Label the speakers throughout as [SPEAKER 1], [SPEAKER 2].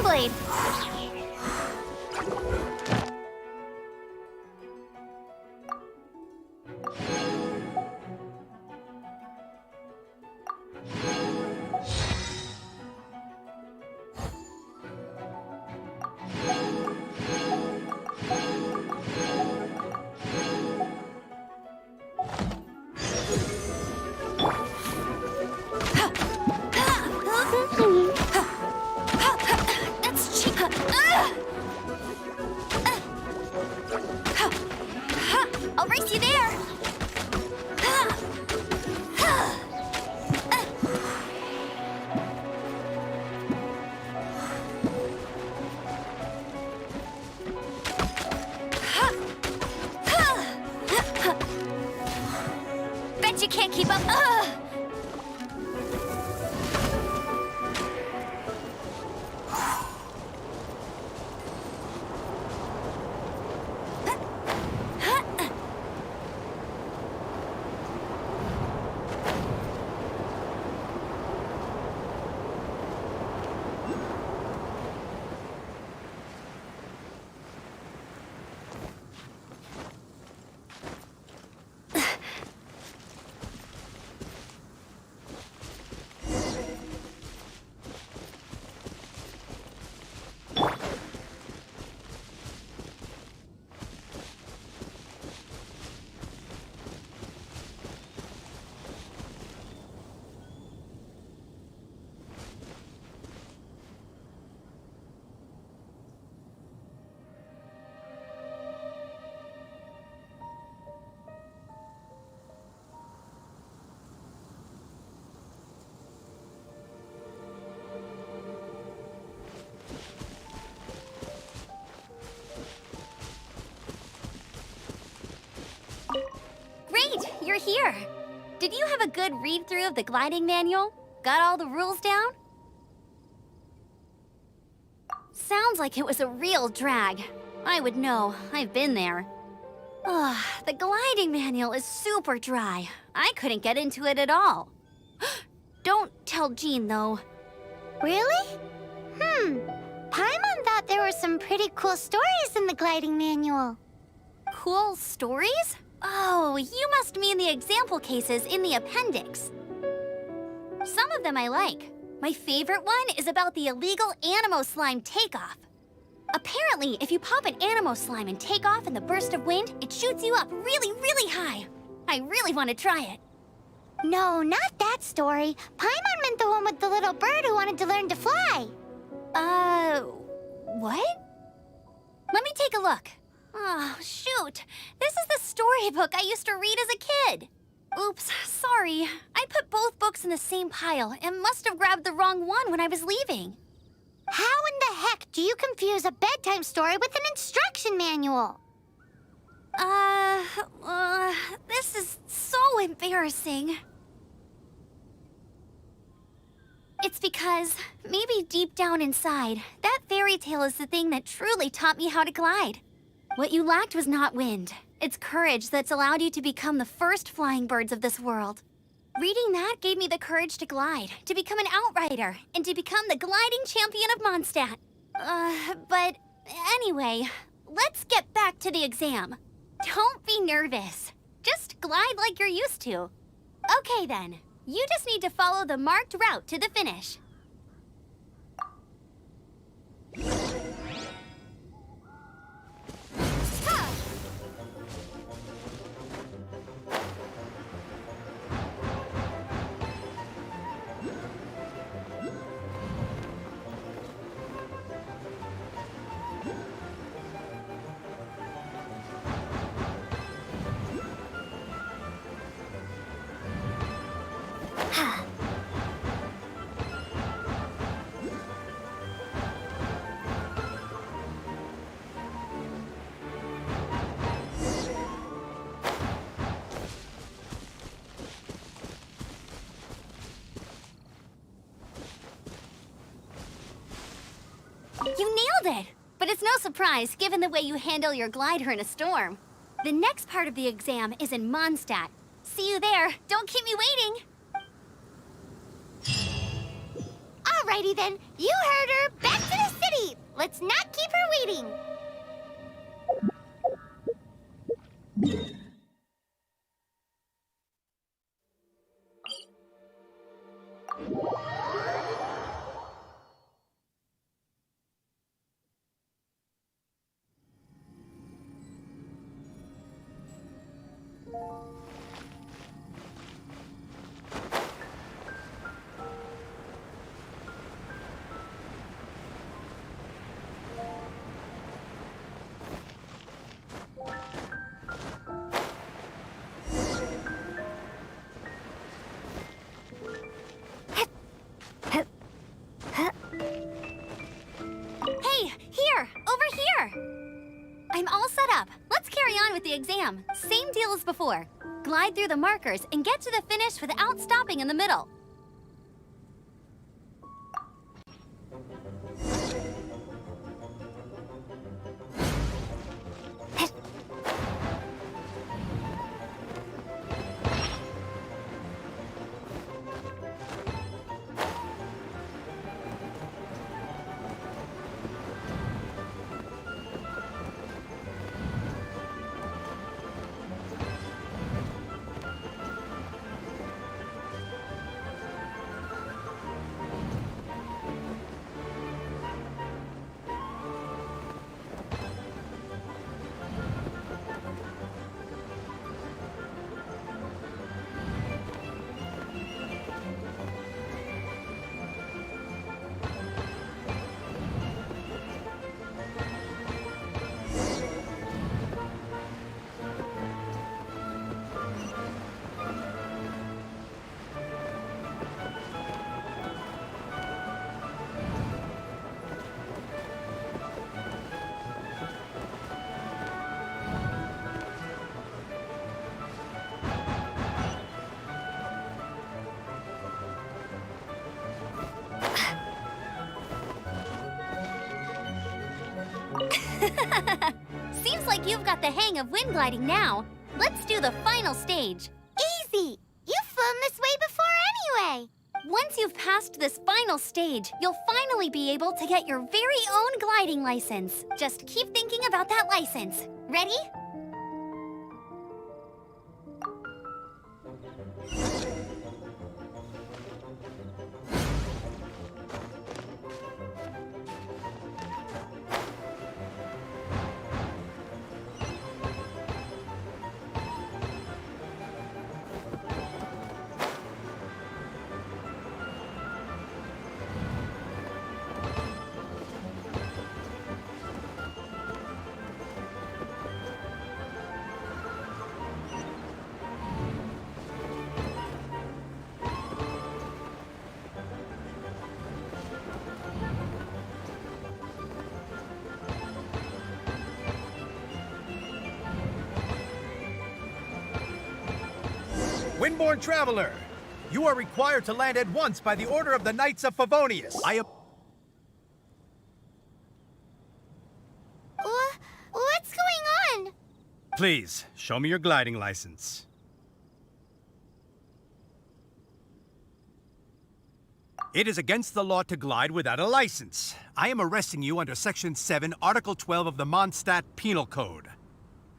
[SPEAKER 1] blade. That's cheap. I'll race you there. Bet you can't keep up. here. Did you have a good read-through of the gliding manual? Got all the rules down? Sounds like it was a real drag. I would know. I've been there. Ugh, the gliding manual is super dry. I couldn't get into it at all. Don't tell Jean, though.
[SPEAKER 2] Really? Paimon thought there were some pretty cool stories in the gliding manual.
[SPEAKER 1] Cool stories? Oh, you must mean the example cases in the appendix. Some of them I like. My favorite one is about the illegal Animo Slime takeoff. Apparently, if you pop an Animo Slime and take off in the burst of wind, it shoots you up really, really high. I really want to try it.
[SPEAKER 2] No, not that story. Paimon meant the one with the little bird who wanted to learn to fly.
[SPEAKER 1] What? Let me take a look. Oh, shoot. This is the storybook I used to read as a kid. Oops, sorry. I put both books in the same pile and must have grabbed the wrong one when I was leaving.
[SPEAKER 2] How in the heck do you confuse a bedtime story with an instruction manual?
[SPEAKER 1] This is so embarrassing. It's because, maybe deep down inside, that fairy tale is the thing that truly taught me how to glide. What you lacked was not wind. It's courage that's allowed you to become the first flying birds of this world. Reading that gave me the courage to glide, to become an outrider, and to become the gliding champion of Mondstadt. But anyway, let's get back to the exam. Don't be nervous. Just glide like you're used to. Okay then, you just need to follow the marked route to the finish. You nailed it! But it's no surprise, given the way you handle your glider in a storm. The next part of the exam is in Mondstadt. See you there. Don't keep me waiting.
[SPEAKER 2] Alrighty then, you heard her. Back to the city. Let's not keep her waiting.
[SPEAKER 1] Hey, here! Over here! I'm all set up. Let's carry on with the exam. Same deal as before. Glide through the markers and get to the finish without stopping in the middle. Seems like you've got the hang of wind gliding now. Let's do the final stage.
[SPEAKER 2] Easy! You've flown this way before anyway!
[SPEAKER 1] Once you've passed this final stage, you'll finally be able to get your very own gliding license. Just keep thinking about that license. Ready?
[SPEAKER 3] Windborne Traveler, you are required to land at once by the order of the Knights of Favonius.
[SPEAKER 2] What's going on?
[SPEAKER 3] Please, show me your gliding license. It is against the law to glide without a license. I am arresting you under Section 7, Article 12 of the Mondstadt Penal Code.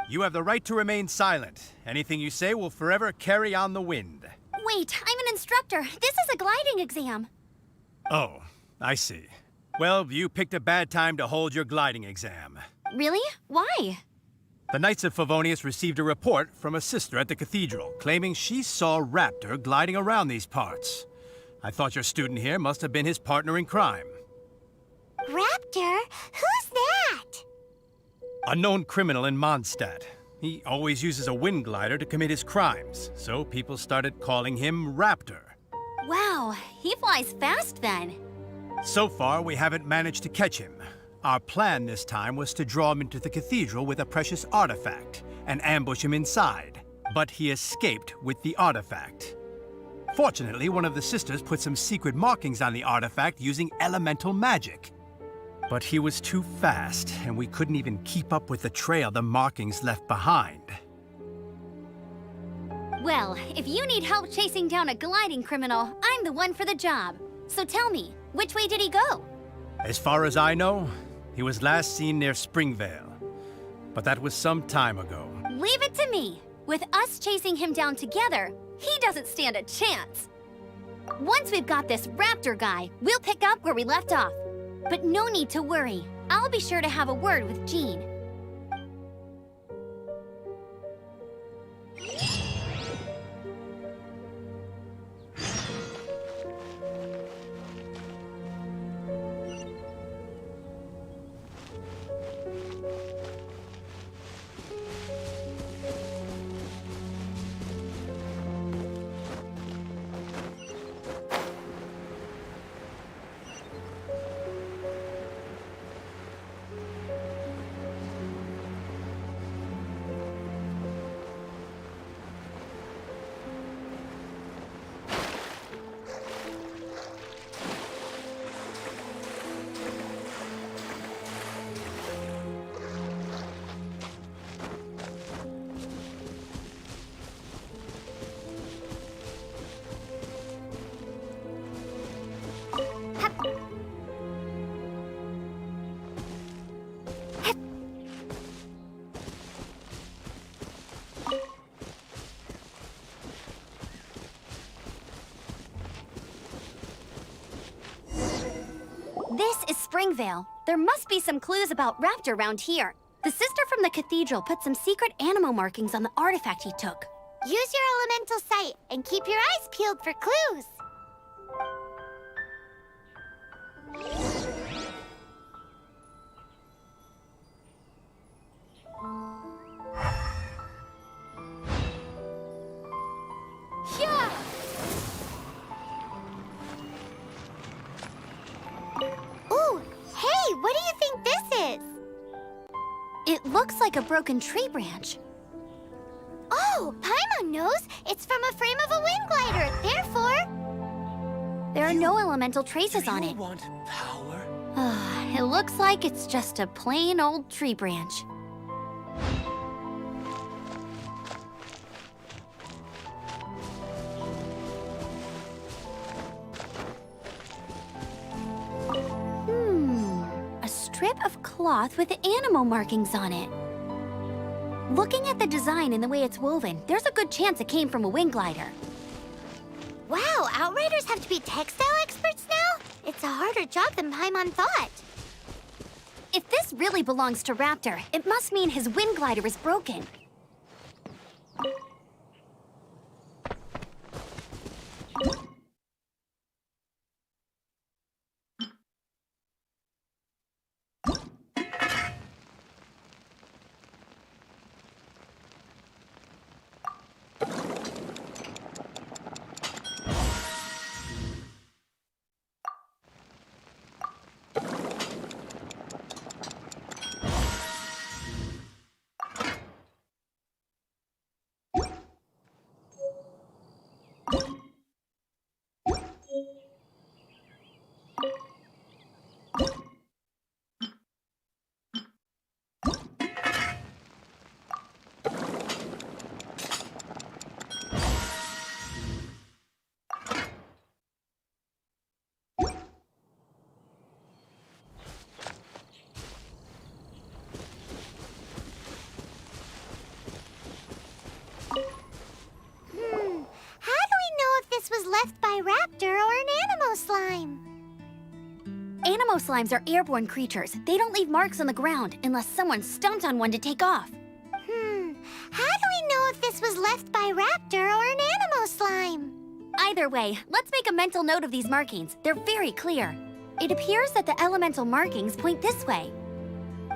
[SPEAKER 3] You have the right to remain silent. Anything you say will forever carry on the wind.
[SPEAKER 1] Wait, I'm an instructor. This is a gliding exam.
[SPEAKER 3] Oh, I see. Well, you picked a bad time to hold your gliding exam.
[SPEAKER 1] Really? Why?
[SPEAKER 3] The Knights of Favonius received a report from a sister at the cathedral claiming she saw Raptor gliding around these parts. I thought your student here must have been his partner in crime.
[SPEAKER 2] Raptor? Who's that?
[SPEAKER 3] A known criminal in Mondstadt. He always uses a wind glider to commit his crimes, so people started calling him Raptor.
[SPEAKER 1] Wow, he flies fast then.
[SPEAKER 3] So far, we haven't managed to catch him. Our plan this time was to draw him into the cathedral with a precious artifact and ambush him inside. But he escaped with the artifact. Fortunately, one of the sisters put some secret markings on the artifact using elemental magic. But he was too fast, and we couldn't even keep up with the trail the markings left behind.
[SPEAKER 1] Well, if you need help chasing down a gliding criminal, I'm the one for the job. So tell me, which way did he go?
[SPEAKER 3] As far as I know, he was last seen near Springvale. But that was some time ago.
[SPEAKER 1] Leave it to me. With us chasing him down together, he doesn't stand a chance. Once we've got this Raptor guy, we'll pick up where we left off. But no need to worry. I'll be sure to have a word with Jean. This is Springvale. There must be some clues about Raptor around here. The sister from the cathedral put some secret animal markings on the artifact he took.
[SPEAKER 2] Use your elemental sight and keep your eyes peeled for clues. Yeah! Ooh, hey, what do you think this is?
[SPEAKER 1] It looks like a broken tree branch.
[SPEAKER 2] Oh, Paimon knows. It's from a frame of a wind glider. Therefore,
[SPEAKER 1] There are no elemental traces on
[SPEAKER 4] Do
[SPEAKER 1] it.
[SPEAKER 4] you want power?
[SPEAKER 1] It looks like it's just a plain old tree branch. A strip of cloth with animal markings on it. Looking at the design and the way it's woven, there's a good chance it came from a wing glider.
[SPEAKER 2] Wow, Outriders have to be textile experts now? It's a harder job than Paimon thought.
[SPEAKER 1] If this really belongs to Raptor, it must mean his wing glider is broken.
[SPEAKER 2] Was left by Raptor or an Animo slime.
[SPEAKER 1] Animo slimes are airborne creatures. They don't leave marks on the ground unless someone stomped on one to take off.
[SPEAKER 2] How do we know if this was left by Raptor or an Animo slime?
[SPEAKER 1] Either way, let's make a mental note of these markings. They're very clear. It appears that the elemental markings point this way.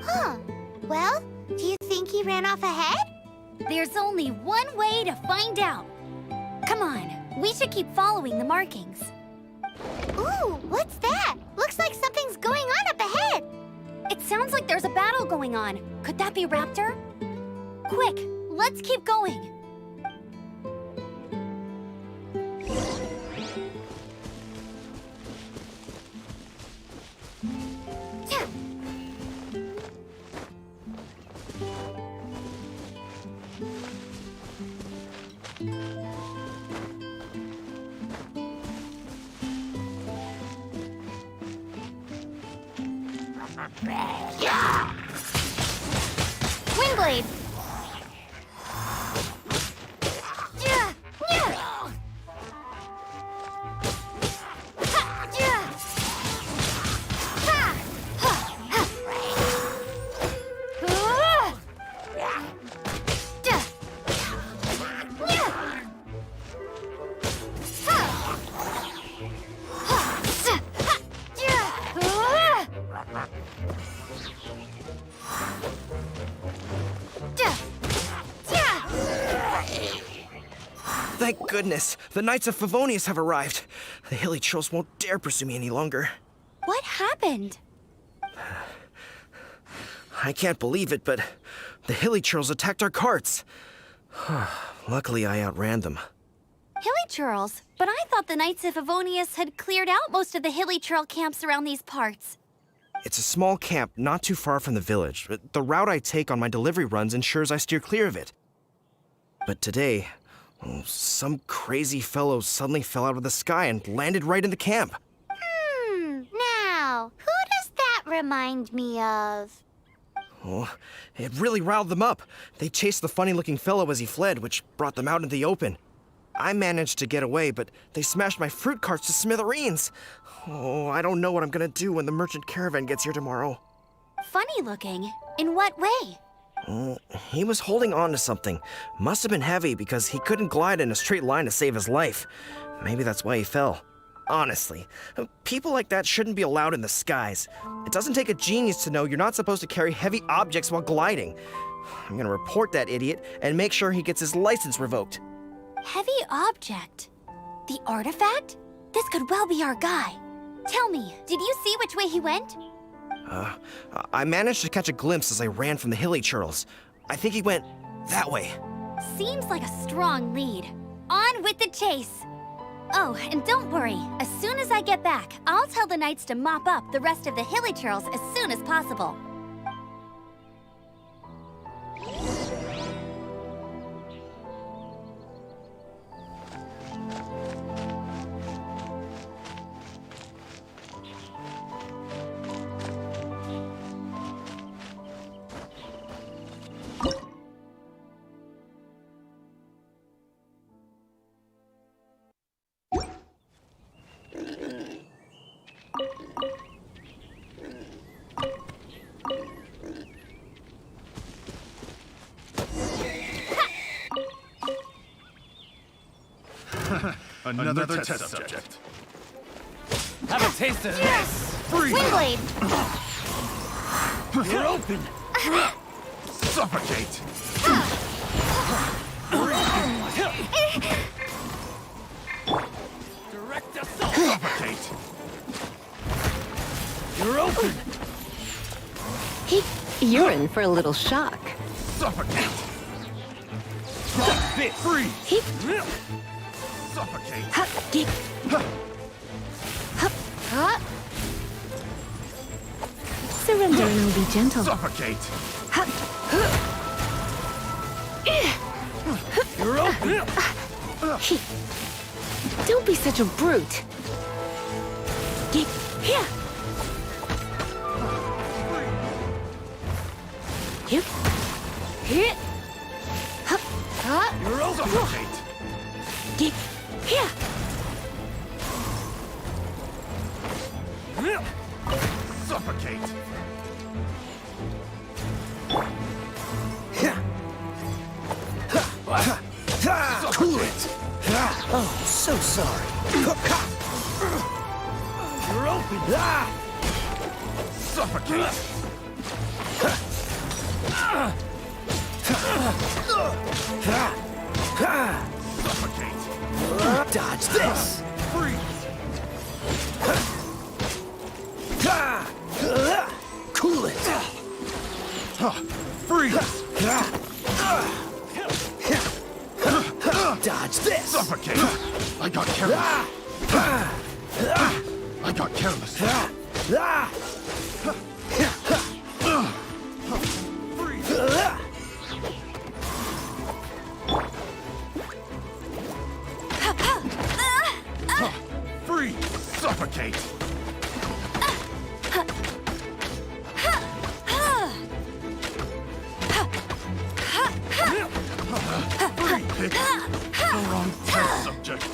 [SPEAKER 2] Huh. Well, do you think he ran off ahead?
[SPEAKER 1] There's only one way to find out. Come on. We should keep following the markings.
[SPEAKER 2] Ooh, what's that? Looks like something's going on up ahead.
[SPEAKER 1] It sounds like there's a battle going on. Could that be Raptor? Quick, let's keep going. Wingblade!
[SPEAKER 4] Thank goodness, the Knights of Favonius have arrived. The hilly trolls won't dare pursue me any longer.
[SPEAKER 1] What happened?
[SPEAKER 4] I can't believe it, but the hilly trolls attacked our carts. Luckily, I outran them.
[SPEAKER 1] Hilly churls? But I thought the Knights of Favonius had cleared out most of the hilly churl camps around these parts.
[SPEAKER 4] It's a small camp not too far from the village. The route I take on my delivery runs ensures I steer clear of it. But today, some crazy fellow suddenly fell out of the sky and landed right in the camp.
[SPEAKER 2] Now, who does that remind me of?
[SPEAKER 4] Oh, it really riled them up. They chased the funny-looking fellow as he fled, which brought them out into the open. I managed to get away, but they smashed my fruit carts to smithereens. Oh, I don't know what I'm gonna do when the merchant caravan gets here tomorrow.
[SPEAKER 1] Funny looking? In what way?
[SPEAKER 4] He was holding on to something. Must have been heavy because he couldn't glide in a straight line to save his life. Maybe that's why he fell. Honestly, people like that shouldn't be allowed in the skies. It doesn't take a genius to know you're not supposed to carry heavy objects while gliding. I'm gonna report that idiot and make sure he gets his license revoked.
[SPEAKER 1] Heavy object? The artifact? This could well be our guy. Tell me, did you see which way he went?
[SPEAKER 4] I managed to catch a glimpse as I ran from the hilly churls. I think he went that way.
[SPEAKER 1] Seems like a strong lead. On with the chase. Oh, and don't worry. As soon as I get back, I'll tell the knights to mop up the rest of the hilly churls as soon as possible.
[SPEAKER 5] Another test subject.
[SPEAKER 6] Have a taste of this!
[SPEAKER 5] Freeze!
[SPEAKER 1] Windblade!
[SPEAKER 6] You're open!
[SPEAKER 5] Suffocate!
[SPEAKER 6] Direct assault!
[SPEAKER 5] Suffocate!
[SPEAKER 6] You're open!
[SPEAKER 7] You're in for a little shock.
[SPEAKER 5] Suffocate!
[SPEAKER 6] Like this!
[SPEAKER 5] Freeze! Suffocate!
[SPEAKER 7] Surrender and I'll be gentle.
[SPEAKER 5] Suffocate!
[SPEAKER 6] You're open!
[SPEAKER 7] Don't be such a brute. Here. Yep. Here.
[SPEAKER 6] You're open!
[SPEAKER 5] Suffocate!
[SPEAKER 7] Here.
[SPEAKER 5] Suffocate! Suffocate!
[SPEAKER 4] Oh, so sorry.
[SPEAKER 6] You're open!
[SPEAKER 5] Suffocate! Suffocate!
[SPEAKER 4] Dodge this.
[SPEAKER 5] Freeze!
[SPEAKER 4] Cool it.
[SPEAKER 5] Freeze!
[SPEAKER 4] Dodge this.
[SPEAKER 5] Suffocate! I got careless. I got careless. Freeze! Freeze! Suffocate! Freeze! The wrong test subject.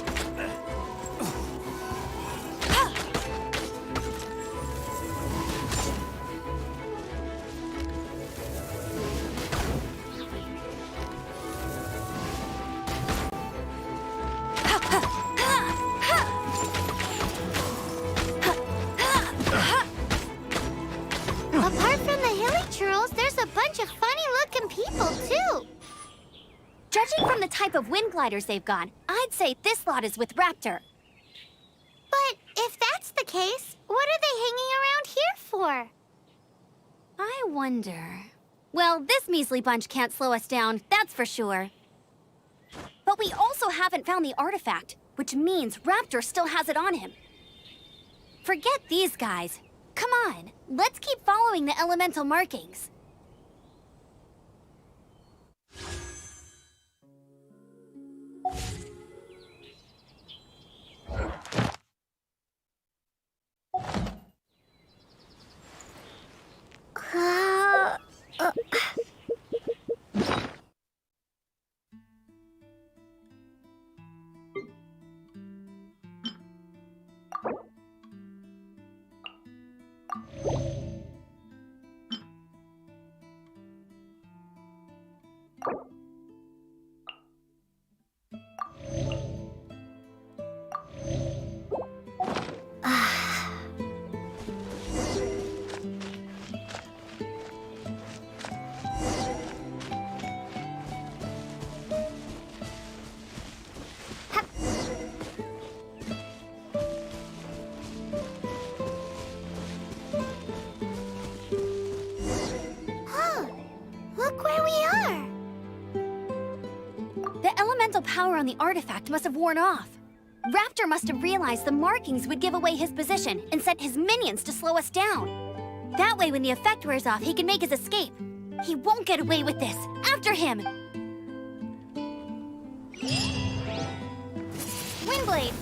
[SPEAKER 2] Apart from the hilly churls, there's a bunch of funny-looking people, too.
[SPEAKER 1] Judging from the type of wind gliders they've got, I'd say this lot is with Raptor.
[SPEAKER 2] But if that's the case, what are they hanging around here for?
[SPEAKER 1] I wonder... Well, this measly bunch can't slow us down, that's for sure. But we also haven't found the artifact, which means Raptor still has it on him. Forget these guys. Come on, let's keep following the elemental markings.
[SPEAKER 2] Look where we are.
[SPEAKER 1] The elemental power on the artifact must have worn off. Raptor must have realized the markings would give away his position and sent his minions to slow us down. That way, when the effect wears off, he can make his escape. He won't get away with this. After him! Windblade!